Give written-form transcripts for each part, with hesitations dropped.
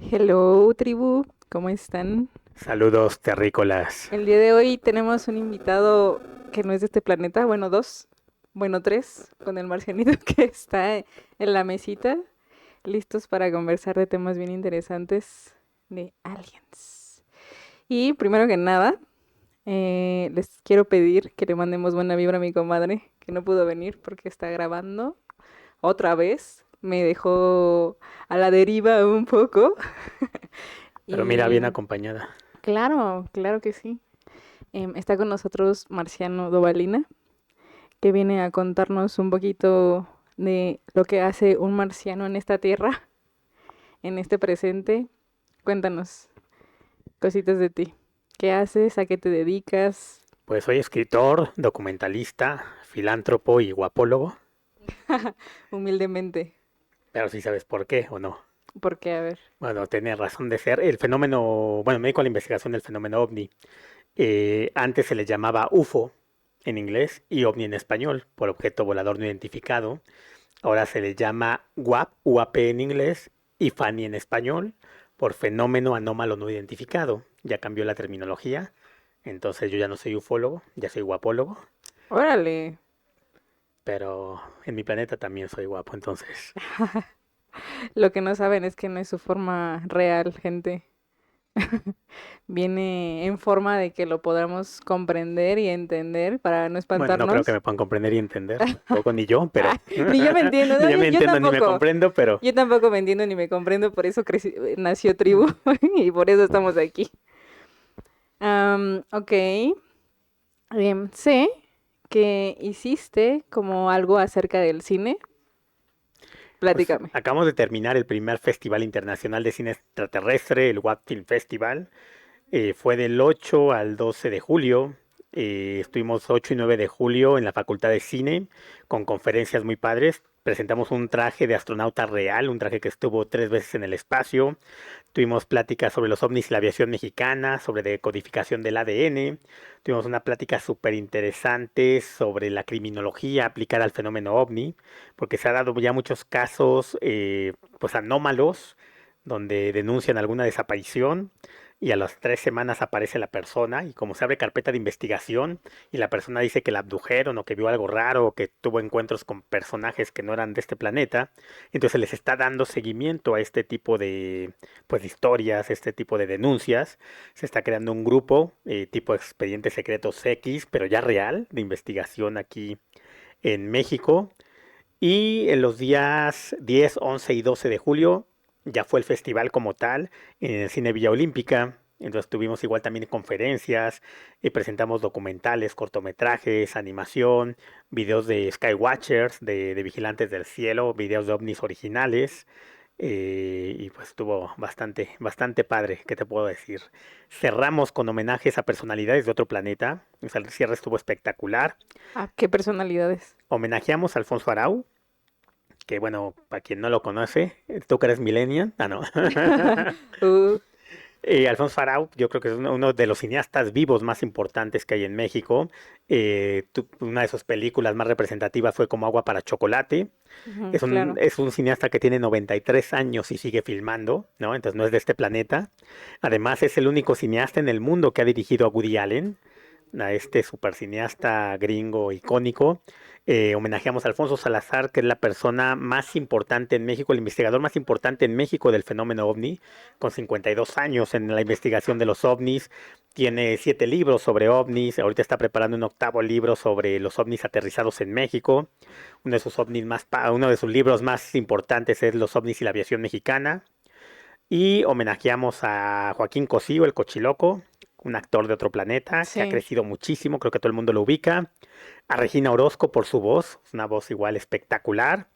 Hello, tribu, ¿cómo están? Saludos terrícolas. El día de hoy tenemos un invitado que no es de este planeta, bueno, dos, bueno, tres, con el marcianito que está en la mesita, listos para conversar de temas bien interesantes de aliens. Y primero que nada, les quiero pedir que le mandemos buena vibra a mi comadre, que no pudo venir porque está grabando otra vez. Me dejó a la deriva un poco. Pero mira, bien Y acompañada. claro, claro que sí. Está con nosotros Marciano Dovalina, que viene a contarnos un poquito de lo que hace un marciano en esta tierra, en este presente. Cuéntanos cositas de ti. ¿Qué haces? ¿A qué te dedicas? Pues soy escritor, documentalista, filántropo y guapólogo. Humildemente. Pero sí sabes por qué o no. ¿Por qué? A ver. Bueno, tiene razón de ser. El fenómeno, bueno, me dedico a la investigación del fenómeno ovni. Antes se le llamaba UFO en inglés y ovni en español, por objeto volador no identificado. Ahora se le llama WAP, UAP en inglés, y FANI en español, por fenómeno anómalo no identificado. Ya cambió la terminología. Entonces yo ya no soy ufólogo, ya soy guapólogo, Órale. pero en mi planeta también soy guapo, entonces. Lo que no saben es que no es su forma real, gente. Viene en forma de que lo podamos comprender y entender para no Bueno, no creo que espantarnos. me puedan comprender y entender, tampoco ni yo, pero Ni yo me entiendo, ni no, yo me yo entiendo ni me tampoco. comprendo, pero Yo tampoco me entiendo ni me comprendo, por eso nació tribu y por eso estamos aquí. Ok, sé que hiciste como algo acerca del cine. pues Platícame. acabamos de terminar el primer Festival Internacional de Cine Extraterrestre, el WAP Film Festival. Fue del 8 al 12 de julio. Estuvimos 8 y 9 de julio en la Facultad de Cine con conferencias muy padres. Presentamos un traje de astronauta real, un traje que estuvo 3 veces en el espacio. Tuvimos pláticas sobre los ovnis y la aviación mexicana, sobre decodificación del ADN. Tuvimos una plática súper interesante sobre la criminología aplicada al fenómeno ovni, porque se ha dado ya muchos casos pues anómalos donde denuncian alguna desaparición y a las 3 semanas aparece la persona y como se abre carpeta de investigación y la persona dice que la abdujeron o que vio algo raro o que tuvo encuentros con personajes que no eran de este planeta, entonces les está dando seguimiento a este tipo de pues de historias, este tipo de denuncias. Se está creando un grupo tipo Expedientes Secretos X, pero ya real, de investigación aquí en México. Y en los días 10, 11 y 12 de julio ya fue el festival como tal en el Cine Villa Olímpica. Entonces tuvimos igual también conferencias, presentamos documentales, cortometrajes, animación, videos de Skywatchers, de Vigilantes del Cielo, videos de ovnis originales. Y pues estuvo bastante, bastante padre, ¿qué te puedo decir? Cerramos con homenajes a personalidades de otro planeta. O sea, el cierre estuvo espectacular. Ah, qué personalidades. Homenajeamos a Alfonso Arau, que bueno, para quien no lo conoce, tú que eres millennial, no. Uh, Alfonso Arau, yo creo que es uno de los cineastas vivos más importantes que hay en México. Una de sus películas más representativas fue Como agua para chocolate. ujú, Es un, claro. es un cineasta que tiene 93 años y sigue filmando, ¿no? Entonces no es de este planeta. Además, es el único cineasta en el mundo que ha dirigido a Woody Allen, a este super cineasta gringo icónico. Homenajeamos a Alfonso Salazar, que es la persona más importante en México, el investigador más importante en México del fenómeno ovni, con 52 años en la investigación de los ovnis. Tiene 7 libros sobre ovnis. Ahorita está preparando un octavo libro sobre los ovnis aterrizados en México. Uno de sus libros más importantes es Los ovnis y la aviación mexicana. Y homenajeamos a Joaquín Cosío, el Cochiloco, un actor de otro planeta que ha Sí. crecido muchísimo, creo que todo el mundo lo ubica. A Regina Orozco por su voz, es una voz igual espectacular.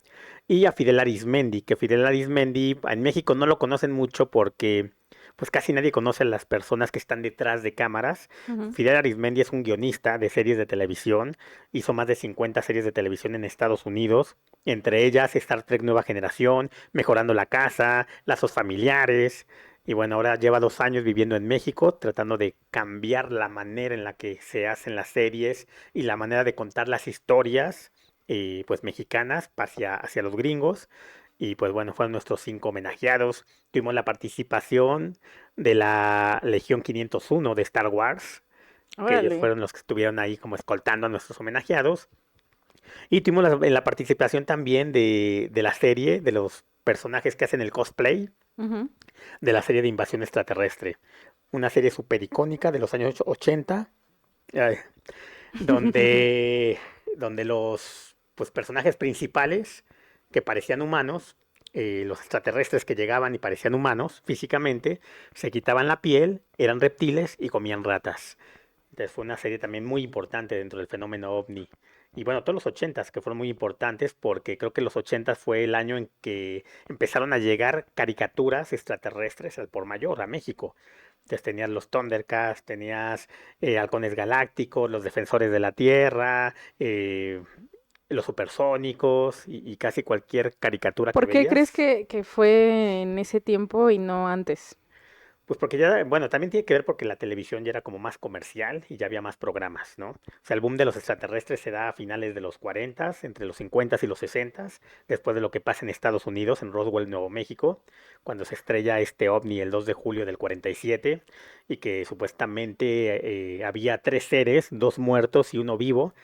Y a Fidel Arismendi, que Fidel Arismendi en México no lo conocen mucho porque pues casi nadie conoce a las personas que están detrás de cámaras. Ujú. Fidel Arismendi es un guionista de series de televisión, hizo más de 50 series de televisión en Estados Unidos, entre ellas Star Trek Nueva Generación, Mejorando la Casa, Lazos Familiares. Y bueno, ahora lleva 2 años viviendo en México, tratando de cambiar la manera en la que se hacen las series y la manera de contar las historias pues mexicanas hacia los gringos. Y pues bueno, fueron nuestros 5 homenajeados. Tuvimos la participación de la Legión 501 de Star Wars, que ellos Órale. fueron los que estuvieron ahí como escoltando a nuestros homenajeados. Y tuvimos la participación también de la serie, de los personajes que hacen el cosplay, Ujú. de la serie de Invasión Extraterrestre. Una serie súper icónica de los años 80, eh, donde, donde los pues, personajes principales que parecían humanos, los extraterrestres que llegaban y parecían humanos físicamente, se quitaban la piel, eran reptiles y comían ratas. Entonces fue una serie también muy importante dentro del fenómeno ovni. Y bueno, todos los ochentas que fueron muy importantes porque creo que los ochentas fue el año en que empezaron a llegar caricaturas extraterrestres al por mayor a México. Entonces tenías los Thundercats, tenías Halcones Galácticos, los Defensores de la Tierra, los Supersónicos y casi cualquier caricatura que ¿Por qué crees veías. que fue en ese tiempo y no antes? Pues porque ya, bueno, también tiene que ver porque la televisión ya era como más comercial y ya había más programas, ¿no? O sea, el boom de los extraterrestres se da a finales de los 40, entre los 50 y los 60, después de lo que pasa en Estados Unidos, en Roswell, Nuevo México, cuando se estrella este ovni el 2 de julio del 47 y que supuestamente había 3 seres, 2 muertos y uno vivo,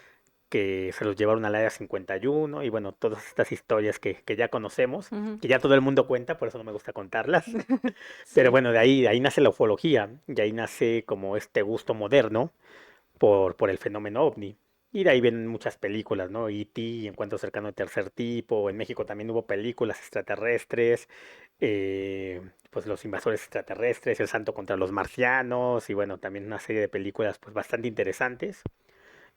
que se los llevaron al área 51 y bueno, todas estas historias que ya conocemos, Ujú. que ya todo el mundo cuenta, por eso no me gusta contarlas. Pero Sí. bueno, de ahí nace la ufología, y ahí nace como este gusto moderno por el fenómeno ovni. Y de ahí vienen muchas películas, ¿no? E.T., Encuentro cercano de tercer tipo. En México también hubo películas extraterrestres, pues los invasores extraterrestres, El Santo contra los marcianos, y bueno, también una serie de películas pues bastante interesantes.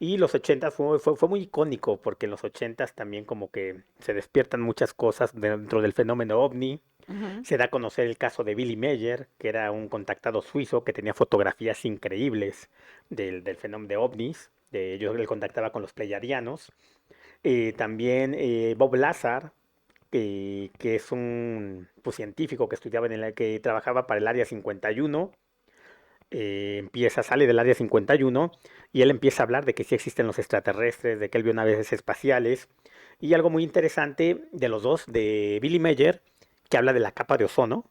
Y los 80 fue muy icónico porque en los 80 también como que se despiertan muchas cosas dentro del fenómeno ovni. Ujú. Se da a conocer el caso de Billy Meyer, que era un contactado suizo que tenía fotografías increíbles del fenómeno de ovnis. Él contactaba con los pleiadianos. También Bob Lazar, que es un pues, científico que estudiaba que trabajaba para el Área 51, sale del Área 51 y él empieza a hablar de que sí existen los extraterrestres, de que él vio naves espaciales. Y algo muy interesante de los dos, de Billy Meyer, que habla de la capa de ozono,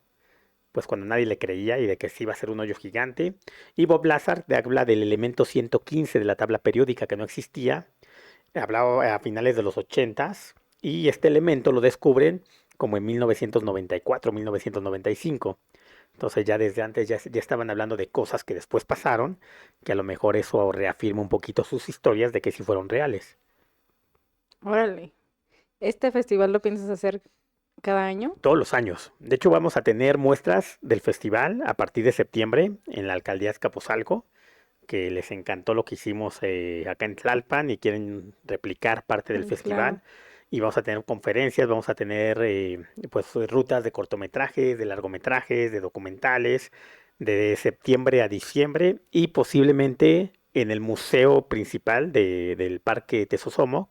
pues cuando nadie le creía y de que sí iba a ser un hoyo gigante. Y Bob Lazar habla del elemento 115 de la tabla periódica que no existía, hablaba a finales de los 80 y este elemento lo descubren como en 1994, 1995. Entonces ya desde antes ya estaban hablando de cosas que después pasaron, que a lo mejor eso reafirma un poquito sus historias de que sí fueron reales. Órale. ¿Este festival lo piensas hacer cada año? Todos los años. De hecho, vamos a tener muestras del festival a partir de septiembre en la alcaldía Azcapotzalco, que les encantó lo que hicimos acá en Tlalpan y quieren replicar parte del Claro. festival. Y vamos a tener conferencias, vamos a tener pues rutas de cortometrajes, de largometrajes, de documentales, de septiembre a diciembre y posiblemente en el museo principal del Parque Tesosomo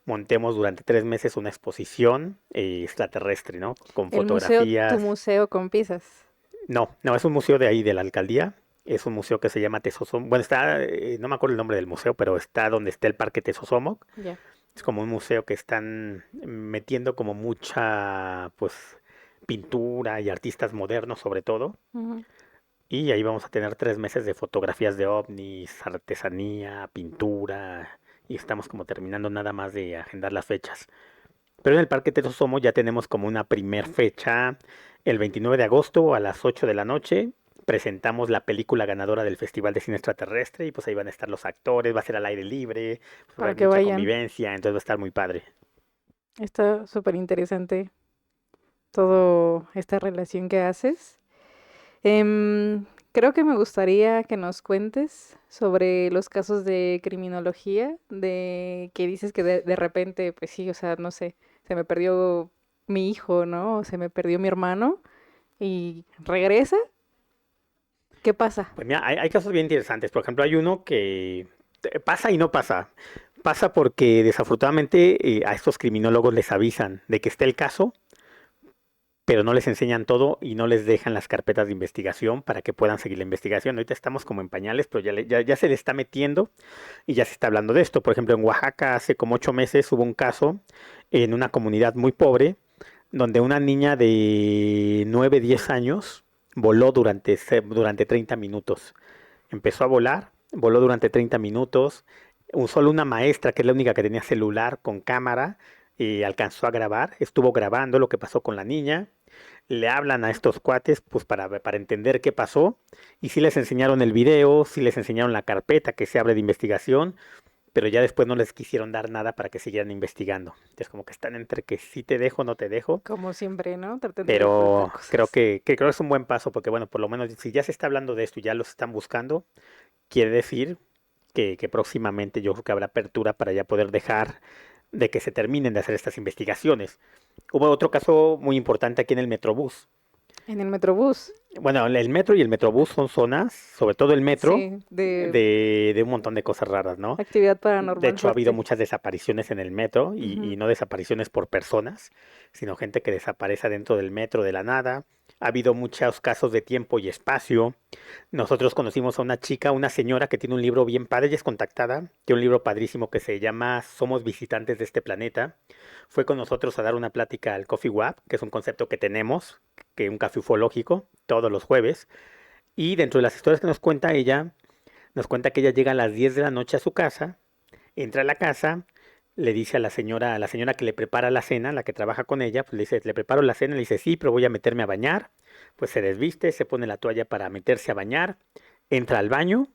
montemos durante 3 meses una exposición extraterrestre, ¿no? Con El museo, tu fotografías. museo con pizzas. No, no, es un museo de ahí, de la alcaldía. Es un museo que se llama Tesosomoc. Bueno, está, no me acuerdo el nombre del museo, pero está donde está el Parque Tesosomoc. Ya. Es como un museo que están metiendo como mucha, pues, pintura y artistas modernos sobre todo. Ujú. Y ahí vamos a tener 3 meses de fotografías de ovnis, artesanía, pintura. Y estamos como terminando nada más de agendar las fechas. Pero en el Parque Tesosomo ya tenemos como una primer fecha, el 29 de agosto a las 8 de la noche. Presentamos la película ganadora del Festival de Cine Extraterrestre y pues ahí van a estar los actores, va a ser al aire libre, pues, va a Para haber que mucha vayan. convivencia, entonces va a estar muy padre. Está súper interesante toda esta relación que haces. Creo que me gustaría que nos cuentes sobre los casos de criminología, de que dices que de repente, pues sí, o sea, no sé, se me perdió mi hijo, ¿no? O se me perdió mi hermano y regresa. ¿Qué pasa? Pues mira, hay casos bien interesantes. Por ejemplo, hay uno que pasa y no pasa. Pasa porque desafortunadamente a estos criminólogos les avisan de que está el caso, pero no les enseñan todo y no les dejan las carpetas de investigación para que puedan seguir la investigación. Ahorita estamos como en pañales, pero ya se le está metiendo y ya se está hablando de esto. Por ejemplo, en Oaxaca hace como 8 meses hubo un caso en una comunidad muy pobre donde una niña de 9, 10 años voló durante 30 minutos. Empezó a volar, voló durante 30 minutos. Solo una maestra, que es la única que tenía celular con cámara, alcanzó a grabar, estuvo grabando lo que pasó con la niña. Le hablan a estos cuates pues para entender qué pasó y sí les enseñaron el video, sí les enseñaron la carpeta que se abre de investigación, pero ya después no les quisieron dar nada para que siguieran investigando. Entonces como que están entre que sí te dejo, no te dejo, Como siempre, ¿no? Tratando de ocultar pero creo cosas. que es un buen paso porque bueno, por lo menos si ya se está hablando de esto y ya los están buscando, quiere decir que próximamente yo creo que habrá apertura para ya poder dejar de que se terminen de hacer estas investigaciones. Hubo otro caso muy importante aquí en el Metrobús. En el Metrobús. Bueno, el metro y el Metrobús son zonas, sobre todo el metro, Sí, de de un montón de cosas raras, ¿no? actividad De paranormal hecho, ha habido fuerte. muchas desapariciones en el metro y Ujú. no desapariciones por personas, sino gente que desaparece dentro del metro de la nada. Ha habido muchos casos de tiempo y espacio. Nosotros conocimos a una chica, una señora que tiene un libro bien padre, ella es contactada, tiene un libro padrísimo que se llama Somos visitantes de este planeta. Fue con nosotros a dar una plática al Coffee Wap, que es un concepto que tenemos, que es un café ufológico, todos los jueves. Y dentro de las historias que nos cuenta ella, nos cuenta que ella llega a las 10 de la noche a su casa, entra a la casa, le dice a la señora que le prepara la cena, la que trabaja con ella, pues le dice, le preparo la cena, le dice, sí, pero voy a meterme a bañar. Pues se desviste, se pone la toalla para meterse a bañar, entra al baño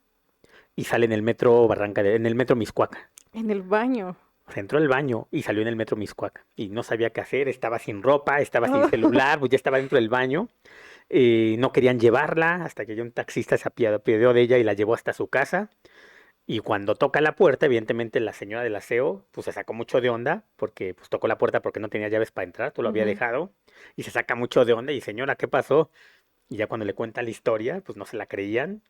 y sale en el metro en el metro Miscuac. En el baño. Se entró al baño y salió en el metro Miscuac y no sabía qué hacer, estaba sin ropa, estaba sin celular, pues ya estaba dentro del baño. No querían llevarla hasta que ya un taxista se apiadó de ella y la llevó hasta su casa. Y cuando toca la puerta, evidentemente la señora del aseo pues se sacó mucho de onda porque pues tocó la puerta porque no tenía llaves para entrar, tú lo había Ujú. dejado y se saca mucho de onda y señora, ¿qué pasó? Y ya cuando le cuenta la historia, pues no se la creían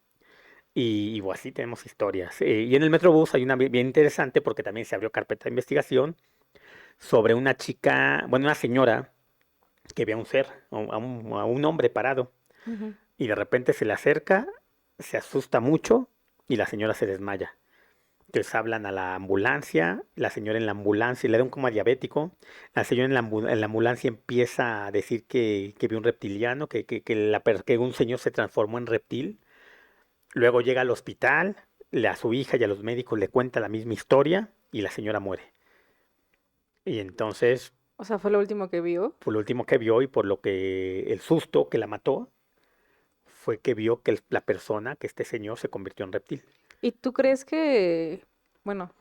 y pues, así tenemos historias. Y en el Metrobús hay una bien interesante porque también se abrió carpeta de investigación sobre una chica, bueno, una señora que ve a un ser, a un hombre parado Ujú. y de repente se le acerca, se asusta mucho y la señora se desmaya. Entonces hablan a la ambulancia, la señora en la ambulancia le da un coma diabético, la señora en la ambulancia empieza a decir que vio un reptiliano, que un señor se transformó en reptil, luego llega al hospital, a su hija y a los médicos le cuenta la misma historia y la señora muere. Y entonces, O sea, fue lo último que vio. por lo último que vio y por lo que el susto que la mató, fue que vio que la persona, que este señor se convirtió en reptil. ¿Y tú crees que, bueno,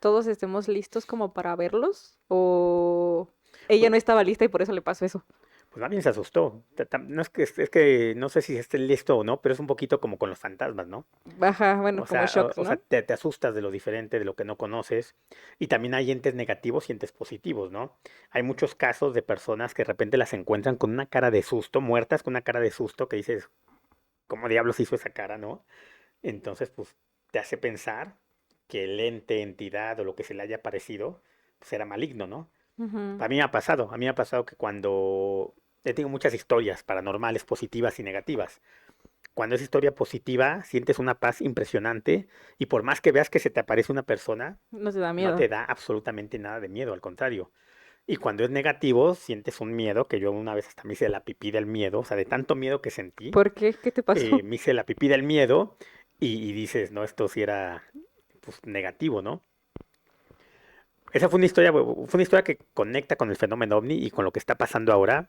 todos estemos listos como para verlos? ¿O ella Pues, no estaba lista y por eso le pasó eso? Pues más bien se asustó. No es que no sé si esté listo o no, pero es un poquito como con los fantasmas, ¿no? Ajá, bueno, como shock, O sea, ¿no? te asustas de lo diferente, de lo que no conoces. Y también hay entes negativos y entes positivos, ¿no? Hay muchos casos de personas que de repente las encuentran con una cara de susto, muertas con una cara de susto, que dices, ¿cómo diablos hizo esa cara, no? Entonces, pues te hace pensar que el ente, entidad o lo que se le haya parecido, pues era maligno, ¿no? Ujú. A mí me ha pasado que cuando he tenido muchas historias paranormales, positivas y negativas. Cuando es historia positiva, sientes una paz impresionante y por más que veas que se te aparece una persona, No te da no miedo. te da absolutamente nada de miedo, al contrario. Y cuando es negativo, sientes un miedo, que yo una vez hasta me hice la pipí del miedo, o sea, de tanto miedo que sentí, ¿Por qué? ¿Qué te pasó? me hice la pipí del miedo y dices, no, esto sí era pues, negativo, ¿no? Esa fue una historia que conecta con el fenómeno ovni y con lo que está pasando ahora,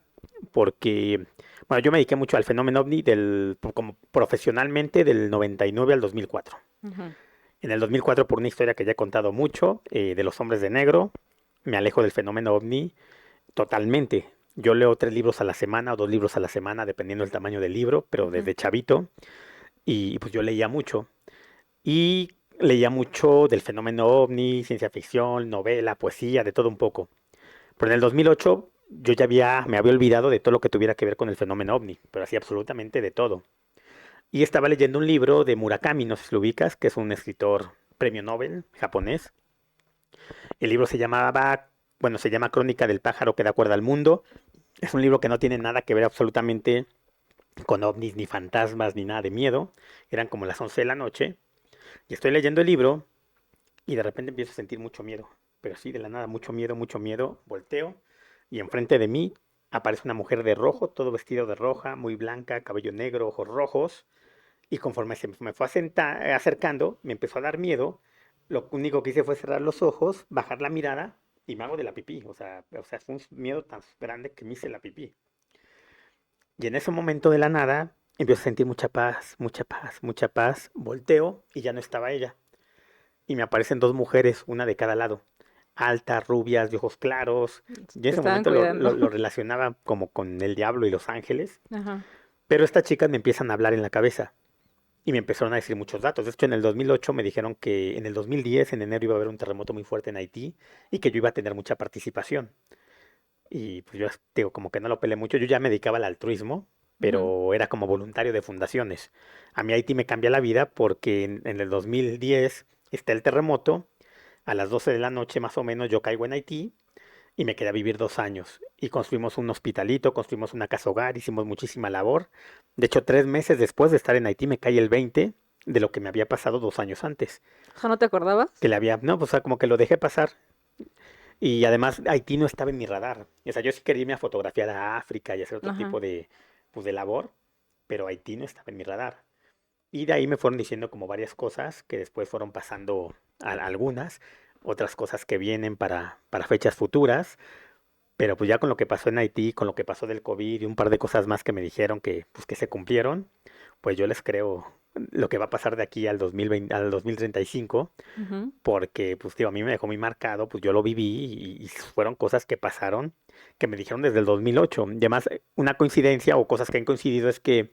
porque, bueno, yo me dediqué mucho al fenómeno ovni como profesionalmente del 99 al 2004. Ujú. En el 2004, por una historia que ya he contado mucho, de los hombres de negro, me alejo del fenómeno ovni totalmente. Yo leo 3 libros a la semana o 2 libros a la semana, dependiendo del tamaño del libro, pero Ujú. desde chavito, y pues yo leía mucho. Y leía mucho del fenómeno ovni, ciencia ficción, novela, poesía, de todo un poco. Pero en el 2008 yo me había olvidado de todo lo que tuviera que ver con el fenómeno ovni, pero así absolutamente de todo. Y estaba leyendo un libro de Murakami, no sé si lo ubicas, que es un escritor premio Nobel japonés. El libro se llama Crónica del pájaro que da cuerda al mundo. Es un libro que no tiene nada que ver absolutamente con ovnis, ni fantasmas, ni nada de miedo. Eran como las 11 de la noche. Y estoy leyendo el libro y de repente empiezo a sentir mucho miedo. Pero sí, de la nada, mucho miedo, mucho miedo. Volteo y enfrente de mí, aparece una mujer de rojo, todo vestido de roja, muy blanca, cabello negro, ojos rojos, y conforme se me fue acercando, me empezó a dar miedo. Lo único que hice fue cerrar los ojos, bajar la mirada y me hago de la pipí. O sea, fue un miedo tan grande que me hice la pipí. Y en ese momento de la nada, empiezo a sentir mucha paz, mucha paz, mucha paz. Volteo y ya no estaba ella. Y me aparecen dos mujeres, una de cada lado. Altas, rubias, de ojos claros. Yo en Te ese estaban momento cuidando. lo relacionaba como con el diablo y los ángeles. Ajá. Pero estas chicas me empiezan a hablar en la cabeza. Y me empezaron a decir muchos datos. De hecho, en el 2008 me dijeron que en el 2010, en enero, iba a haber un terremoto muy fuerte en Haití y que yo iba a tener mucha participación. Y pues yo digo, como que no lo peleé mucho. Yo ya me dedicaba al altruismo, Ujú. pero era como voluntario de fundaciones. A mí Haití me cambia la vida porque en el 2010 está el terremoto. A las 12 de la noche más o menos yo caigo en Haití y me quedé a vivir 2 años. Y construimos un hospitalito, construimos una casa hogar, hicimos muchísima labor. De hecho, 3 meses después de estar en Haití me cae el 20 de lo que me había pasado 2 años antes. O sea, ¿no te acordabas? Que le había, no, pues, o sea, como que lo dejé pasar. Y además Haití no estaba en mi radar. O sea, yo sí quería irme a fotografiar a África y hacer otro Ajá. tipo de, pues, de labor, pero Haití no estaba en mi radar. Y de ahí me fueron diciendo como varias cosas que después fueron pasando algunas, otras cosas que vienen para fechas futuras. Pero pues ya con lo que pasó en Haití, con lo que pasó del COVID y un par de cosas más que me dijeron que, pues, que se cumplieron, pues yo les creo lo que va a pasar de aquí al 2020, al 2035, Ujú. porque pues tío, a mí me dejó muy marcado, pues yo lo viví y fueron cosas que pasaron que me dijeron desde el 2008. Y además, una coincidencia o cosas que han coincidido es que,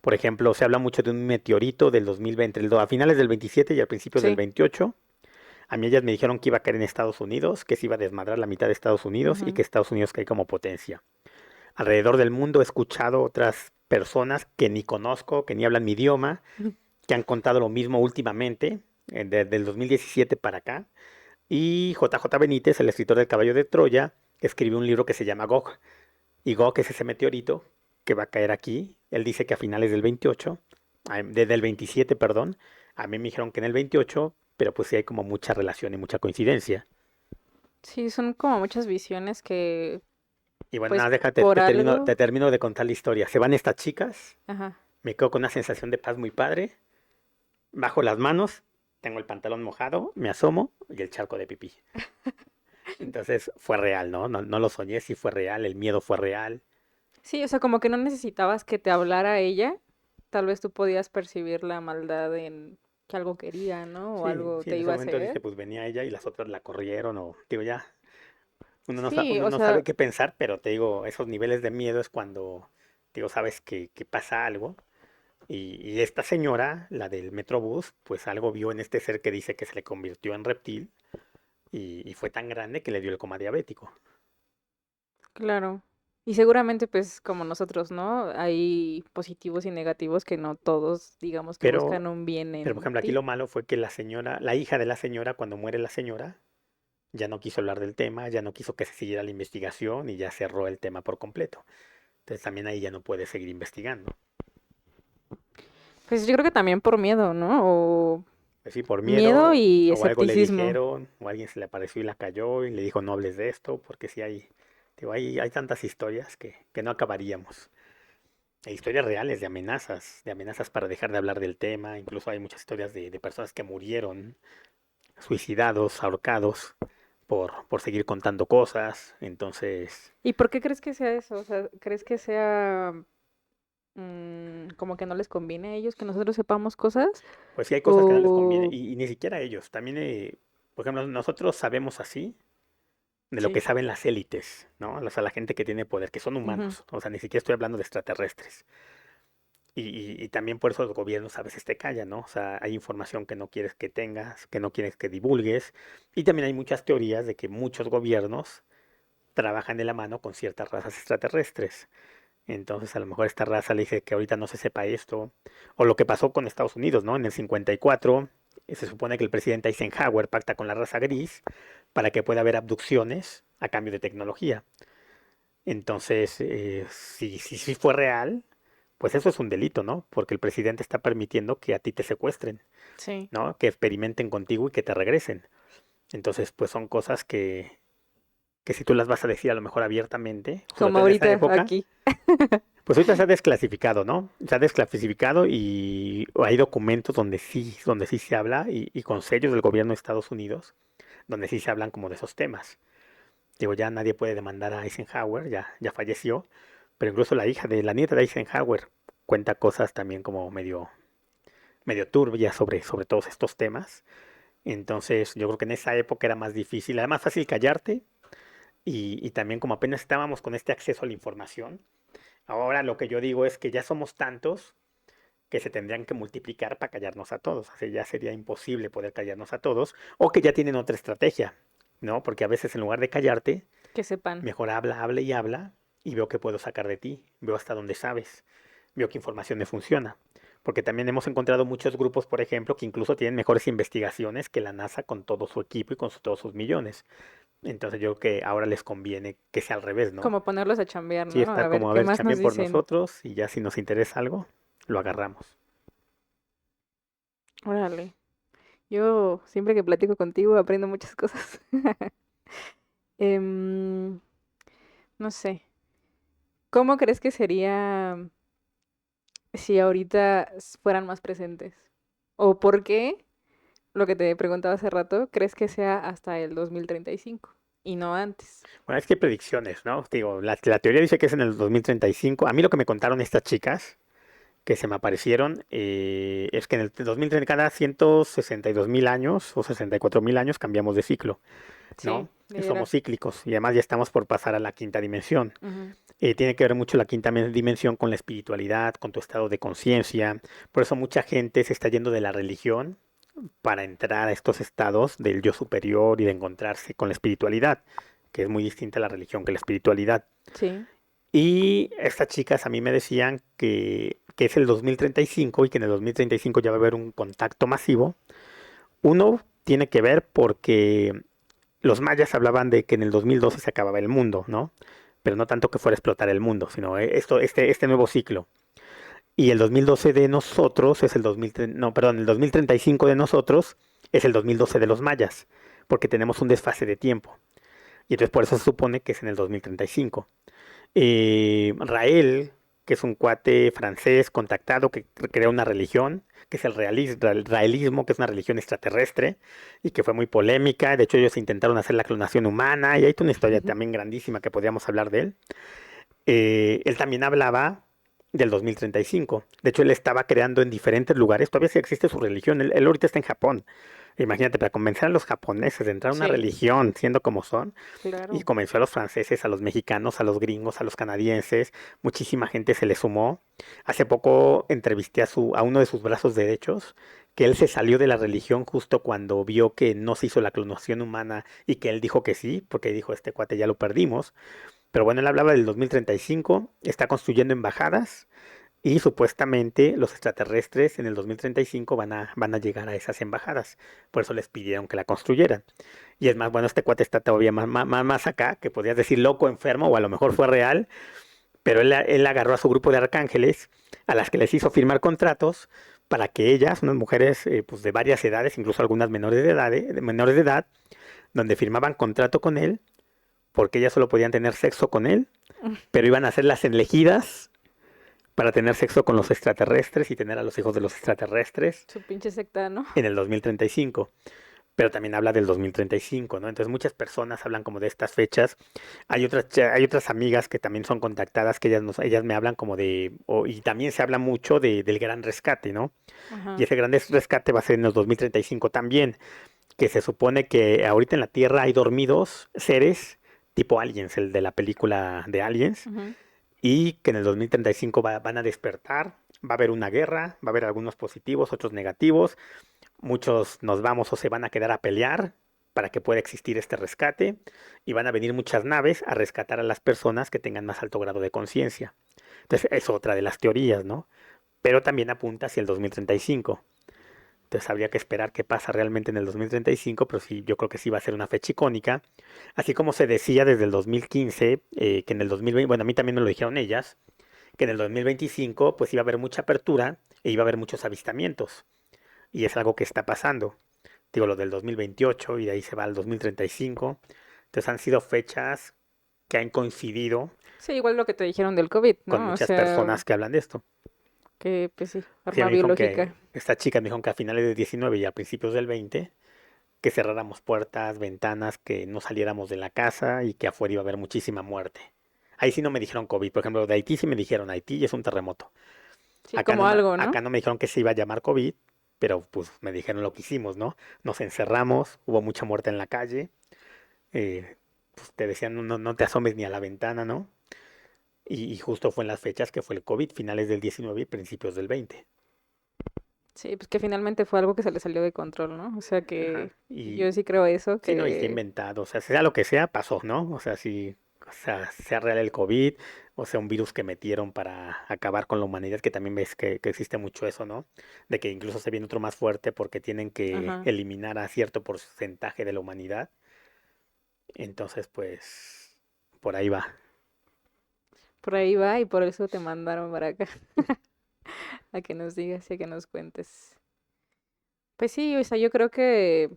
por ejemplo, se habla mucho de un meteorito del 2020, a finales del 27 y al principio del Sí. 28. A mí ellas me dijeron que iba a caer en Estados Unidos, que se iba a desmadrar la mitad de Estados Unidos y Ujú. que Estados Unidos cae como potencia. Alrededor del mundo he escuchado otras personas que ni conozco, que ni hablan mi idioma, Ujú. que han contado lo mismo últimamente, desde el 2017 para acá. Y J. J. Benítez, el escritor del Caballo de Troya, escribió un libro que se llama Gog. Y Gog es ese meteorito que va a caer aquí. Él dice que a finales del 28, desde el 27, perdón. A mí me dijeron que en el 28, pero pues sí hay como mucha relación y mucha coincidencia. Sí, son como muchas visiones que, Y bueno, pues, nada, déjate, por te algo. termino de contar la historia. Se van estas chicas, Ajá. me quedo con una sensación de paz muy padre, bajo las manos, tengo el pantalón mojado, me asomo y el charco de pipí. Entonces fue real, ¿no? No, no lo soñé, sí fue real, el miedo fue real. Sí, o sea, como que no necesitabas que te hablara ella. Tal vez tú podías percibir la maldad en que algo quería, ¿no? O Sí, algo sí, te en ese iba a momento dije, hacer. pues venía ella y las otras la corrieron o, digo, ya, Sí, uno o no sea, sabe qué pensar, pero te digo, esos niveles de miedo es cuando, digo, sabes que pasa algo. Y esta señora, la del Metrobús, pues algo vio en este ser que dice que se le convirtió en reptil y fue tan grande que le dio el coma diabético. claro. Y seguramente, pues, como nosotros, ¿no? Hay positivos y negativos que no todos, digamos, que Pero, buscan un bien pero por en ejemplo, aquí ti. lo malo fue que la señora, la hija de la señora, cuando muere la señora, ya no quiso hablar del tema, ya no quiso que se siguiera la investigación y ya cerró el tema por completo. Entonces también ahí ya no puede seguir investigando. Pues yo creo que también por miedo, ¿no? O Pues sí, por miedo miedo y o algo le escepticismo. dijeron, o alguien se le apareció y la cayó y le dijo no hables de esto, porque sí hay, digo, hay tantas historias que no acabaríamos. Hay historias reales de amenazas para dejar de hablar del tema. Incluso hay muchas historias de personas que murieron suicidados, ahorcados, por seguir contando cosas. Entonces, ¿Y por qué crees que sea eso? O sea, ¿crees que sea como que no les conviene a ellos que nosotros sepamos cosas? pues sí hay cosas que no les conviene. O Y ni siquiera a ellos. También, por ejemplo, nosotros sabemos así de lo que sí. saben las élites, ¿no? O sea, la gente que tiene poder, que son Ujú. humanos. O sea, ni siquiera estoy hablando de extraterrestres. Y también por eso los gobiernos a veces te callan, ¿no? O sea, hay información que no quieres que tengas, que no quieres que divulgues. Y también hay muchas teorías de que muchos gobiernos trabajan de la mano con ciertas razas extraterrestres. Entonces, a lo mejor esta raza le dice que ahorita no se sepa esto. O lo que pasó con Estados Unidos, ¿no? En el 54, se supone que el presidente Eisenhower pacta con la raza gris para que pueda haber abducciones a cambio de tecnología. Entonces, si fue real, pues eso es un delito, ¿no? Porque el presidente está permitiendo que a ti te secuestren, Sí. ¿no? Que experimenten contigo y que te regresen. Entonces, pues son cosas que si tú las vas a decir a lo mejor abiertamente, sobre Como todo en esa ahorita época, aquí. pues ahorita se ha desclasificado, ¿no? Se ha desclasificado y hay documentos donde sí se habla y con sellos del gobierno de Estados Unidos, donde sí se hablan como de esos temas. Digo, ya nadie puede demandar a Eisenhower, ya falleció, pero incluso la hija de la nieta de Eisenhower cuenta cosas también como medio turbias sobre todos estos temas. Entonces, yo creo que en esa época era más difícil, era más fácil callarte y también como apenas estábamos con este acceso a la información, ahora lo que yo digo es que ya somos tantos que se tendrían que multiplicar para callarnos a todos. Así ya sería imposible poder callarnos a todos o que ya tienen otra estrategia, ¿no? Porque a veces en lugar de callarte, Que sepan. mejor habla y habla y veo qué puedo sacar de ti, veo hasta dónde sabes, veo qué información me funciona. Porque también hemos encontrado muchos grupos, por ejemplo, que incluso tienen mejores investigaciones que la NASA con todo su equipo y con todos sus millones. Entonces yo creo que ahora les conviene que sea al revés, ¿no? Como ponerlos a chambear, Sí, ¿no? A estar ver como, a qué ver, más nos también por dicen. nosotros y ya si nos interesa algo, lo agarramos. Órale. Yo siempre que platico contigo aprendo muchas cosas. Em, no sé. ¿Cómo crees que sería si ahorita fueran más presentes? ¿O por qué, lo que te preguntaba hace rato, crees que sea hasta el 2035 y no antes? Bueno, es que hay predicciones, ¿no? Digo, la teoría dice que es en el 2035. A mí lo que me contaron estas chicas que se me aparecieron es que en el 2030, cada 162.000 años o 64.000 años cambiamos de ciclo, Sí, ¿no? literal. Somos cíclicos y además ya estamos por pasar a la quinta dimensión. Ujú. Tiene que ver mucho la quinta dimensión con la espiritualidad, con tu estado de conciencia. Por eso mucha gente se está yendo de la religión para entrar a estos estados del yo superior y de encontrarse con la espiritualidad, que es muy distinta a la religión que la espiritualidad. Sí. Y estas chicas a mí me decían que es el 2035 y que en el 2035 ya va a haber un contacto masivo. Uno tiene que ver porque los mayas hablaban de que en el 2012 se acababa el mundo, ¿no? Pero no tanto que fuera a explotar el mundo, sino este nuevo ciclo. Y el 2012 de nosotros es el 2030, no, perdón, el 2035 de nosotros es el 2012 de los mayas, porque tenemos un desfase de tiempo. Y entonces por eso se supone que es en el 2035. Rael, que es un cuate francés contactado que crea una religión, que es el raelismo, que es una religión extraterrestre y que fue muy polémica. De hecho, ellos intentaron hacer la clonación humana y hay una historia también grandísima que podríamos hablar de él. Él también hablaba del 2035. De hecho, él estaba creando en diferentes lugares. Todavía sí existe su religión. Él ahorita está en Japón. Imagínate, para convencer a los japoneses de entrar a una Sí, religión siendo como son, y claro. convenció a los franceses, a los mexicanos, a los gringos, a los canadienses. Muchísima gente se le sumó. Hace poco entrevisté a uno de sus brazos derechos, que él se salió de la religión justo cuando vio que no se hizo la clonación humana y que él dijo que sí, porque dijo, este cuate ya lo perdimos. Pero bueno, él hablaba del 2035, está construyendo embajadas y supuestamente los extraterrestres en el 2035 van a llegar a esas embajadas. Por eso les pidieron que la construyeran. Y es más, bueno, este cuate está todavía más acá, que podrías decir loco, enfermo, o a lo mejor fue real, pero él agarró a su grupo de arcángeles, a las que les hizo firmar contratos para que ellas, unas mujeres pues de varias edades, incluso algunas menores de edad, donde firmaban contrato con él, porque ellas solo podían tener sexo con él, pero iban a ser las elegidas para tener sexo con los extraterrestres y tener a los hijos de los extraterrestres Su pinche secta, ¿no? en el 2035. Pero también habla del 2035, ¿no? Entonces muchas personas hablan como de estas fechas. Hay otras amigas que también son contactadas que ellas me hablan como y también se habla mucho del gran rescate, ¿no? Y Ajá. ese gran rescate va a ser en el 2035 también, que se supone que ahorita en la Tierra hay dormidos seres tipo aliens, el de la película de Aliens, Ujú. y que en el 2035 van a despertar, va a haber una guerra, va a haber algunos positivos, otros negativos, muchos nos vamos o se van a quedar a pelear para que pueda existir este rescate y van a venir muchas naves a rescatar a las personas que tengan más alto grado de conciencia. Entonces es otra de las teorías, ¿no? Pero también apunta hacia el 2035. Entonces habría que esperar qué pasa realmente en el 2035, pero sí, yo creo que sí va a ser una fecha icónica. Así como se decía desde el 2015, que en el 2020, bueno, a mí también me lo dijeron ellas, que en el 2025 pues iba a haber mucha apertura e iba a haber muchos avistamientos. Y es algo que está pasando. Digo, lo del 2028 y de ahí se va al 2035. Entonces han sido fechas que han coincidido Sí, igual lo que te dijeron del COVID, con ¿no? O muchas sea, personas que hablan de esto. que pues sí, Sí, arma me dijeron biológica. que, estas chicas me dijeron que a finales del 19 y a principios del 20, que cerráramos puertas, ventanas, que no saliéramos de la casa y que afuera iba a haber muchísima muerte. Ahí sí no me dijeron COVID. Por ejemplo, de Haití sí me dijeron Haití es un terremoto. Sí, como algo, ¿no? Acá no me dijeron que se iba a llamar COVID, pero pues me dijeron lo que hicimos, ¿no? Nos encerramos, hubo mucha muerte en la calle, pues te decían no te asomes ni a la ventana, ¿no? Y justo fue en las fechas que fue el COVID, finales del 19 y principios del 20. Sí, pues que finalmente fue algo que se le salió de control, ¿no? O sea Ajá. que yo Y sí creo eso, sí, no, y está que inventado, o sea, sea lo que sea, pasó, ¿no? O sea, sí, o sea real el COVID, o sea, un virus que metieron para acabar con la humanidad, que también ves que existe mucho eso, ¿no? De que incluso se viene otro más fuerte porque tienen que ajá, eliminar a cierto porcentaje de la humanidad. Entonces, pues, por ahí va. por ahí va y por eso te mandaron para acá, a que nos digas y a que nos cuentes. Pues sí, o sea, yo creo que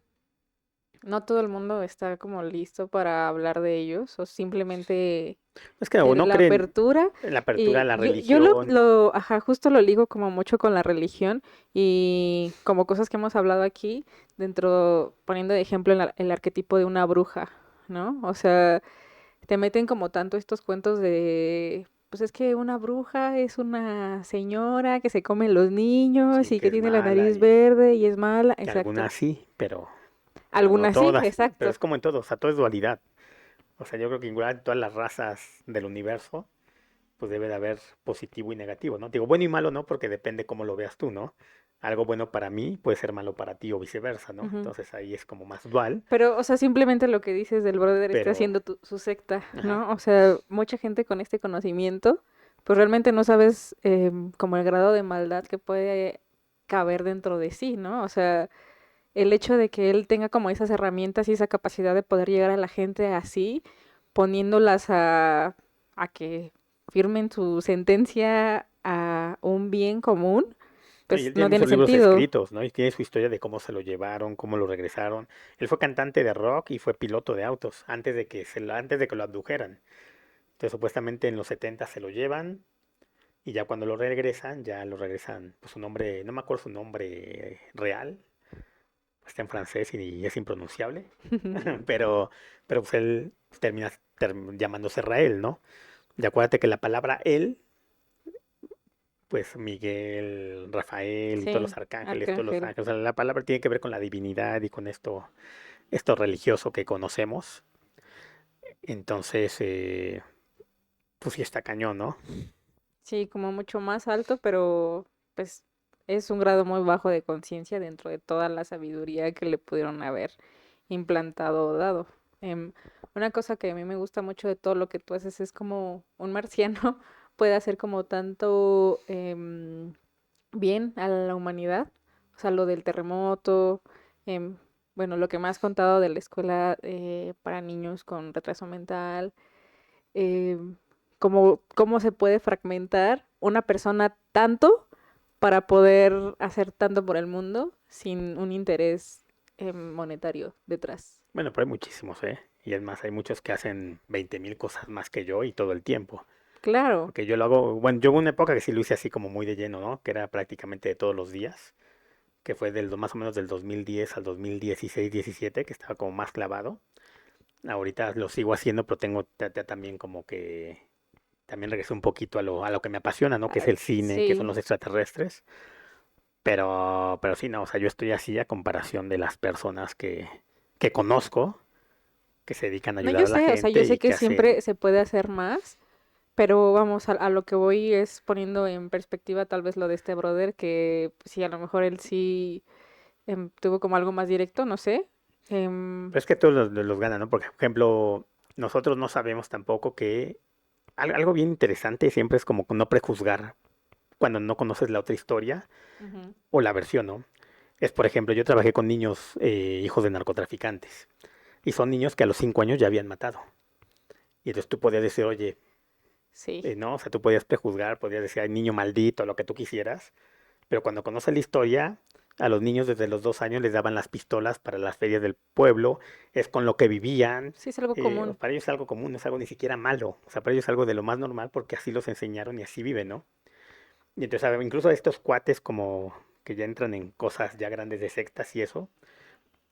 no todo el mundo está como listo para hablar de ellos o simplemente Es que o no la creen apertura. en la apertura a Y la yo religión. ajá, justo lo ligo como mucho con la religión y como cosas que hemos hablado aquí, dentro, poniendo de ejemplo el arquetipo de una bruja, ¿no? O sea, te meten como tanto estos cuentos de, pues es que una bruja es una señora que se come los niños Sí, y que que es tiene la mala nariz y verde y es mala, que exacto. algunas sí, pero no Algunas sí, todas. Pero exacto. es como en todo, o sea, todo es dualidad. O sea, yo creo que igual en todas las razas del universo, pues debe de haber positivo y negativo, ¿no? Digo, bueno y malo, ¿no? Porque depende cómo lo veas tú, ¿no? Algo bueno para mí puede ser malo para ti o viceversa, ¿no? Ujú. Entonces ahí es como más dual, Pero, o sea, simplemente lo que dices del brother está pero, haciendo su secta, ajá, ¿no? O sea, mucha gente con este conocimiento, pues realmente no sabes como el grado de maldad que puede caber dentro de sí, ¿no? O sea, el hecho de que él tenga como esas herramientas y esa capacidad de poder llegar a la gente así, poniéndolas a que firmen su sentencia a un bien común, no, y pues él tiene no tiene muchos libros sentido. escritos, ¿no? Y tiene su historia de cómo se lo llevaron, cómo lo regresaron. Él fue cantante de rock y fue piloto de autos antes de que lo abdujeran. Entonces, supuestamente en los 70 se lo llevan y ya cuando ya lo regresan, pues su nombre, no me acuerdo su nombre real, está en francés y es impronunciable, pero, pero pues él termina llamándose Rael, ¿no? Y acuérdate que la palabra él, pues Miguel, Rafael y todos Sí, los arcángeles, todos los Arcángel. ángeles, o sea, la palabra tiene que ver con la divinidad y con esto religioso que conocemos. Entonces, pues sí está cañón, ¿no? Sí, como mucho más alto, pero pues es un grado muy bajo de conciencia dentro de toda la sabiduría que le pudieron haber implantado o dado. Em, una cosa que a mí me gusta mucho de todo lo que tú haces es como un marciano puede hacer como tanto bien a la humanidad, o sea, lo del terremoto, em, bueno, lo que me has contado de la escuela para niños con retraso mental, eh, cómo se puede fragmentar una persona tanto para poder hacer tanto por el mundo sin un interés monetario detrás. Bueno, pero hay muchísimos, ¿eh? Y es más, hay muchos que hacen 20.000 cosas más que yo y todo el tiempo. Claro. Porque yo lo hago, bueno, yo hubo una época que sí lo hice así como muy de lleno, ¿no? Que era prácticamente de todos los días, que fue más o menos del 2010 al 2016, 17, que estaba como más clavado. Ahorita lo sigo haciendo, pero tengo también como que, también regresé un poquito a lo que me apasiona, ¿no? Que es Ay, el cine, que son sí. los extraterrestres. Pero sí, no, o sea, yo estoy así a comparación de las personas que conozco, que se dedican a No, ayudar yo a la sé, o sea, yo gente sé y que que hacen. siempre se puede hacer más, pero vamos, a lo que voy es poniendo en perspectiva tal vez lo de este brother, que pues, sí, a lo mejor él sí tuvo como algo más directo, no sé. Em, Pero es que todos los ganan, ¿no? Porque, por ejemplo, nosotros no sabemos tampoco que algo bien interesante siempre es como no prejuzgar cuando no conoces la otra historia ujú, o la versión, ¿no? Es, por ejemplo, yo trabajé con niños hijos de narcotraficantes y son niños que a los 5 años ya habían matado. Y entonces tú podías decir, oye, sí, no, o sea, tú podías prejuzgar, podías decir, ay, niño maldito, lo que tú quisieras, pero cuando conoces la historia, A los niños desde los 2 años les daban las pistolas para las ferias del pueblo, es con lo que vivían. Sí, es algo común. Para ellos es algo común, no es algo ni siquiera malo. O sea, para ellos es algo de lo más normal porque así los enseñaron y así viven, ¿no? Y entonces, incluso estos cuates como que ya entran en cosas ya grandes de sectas y eso,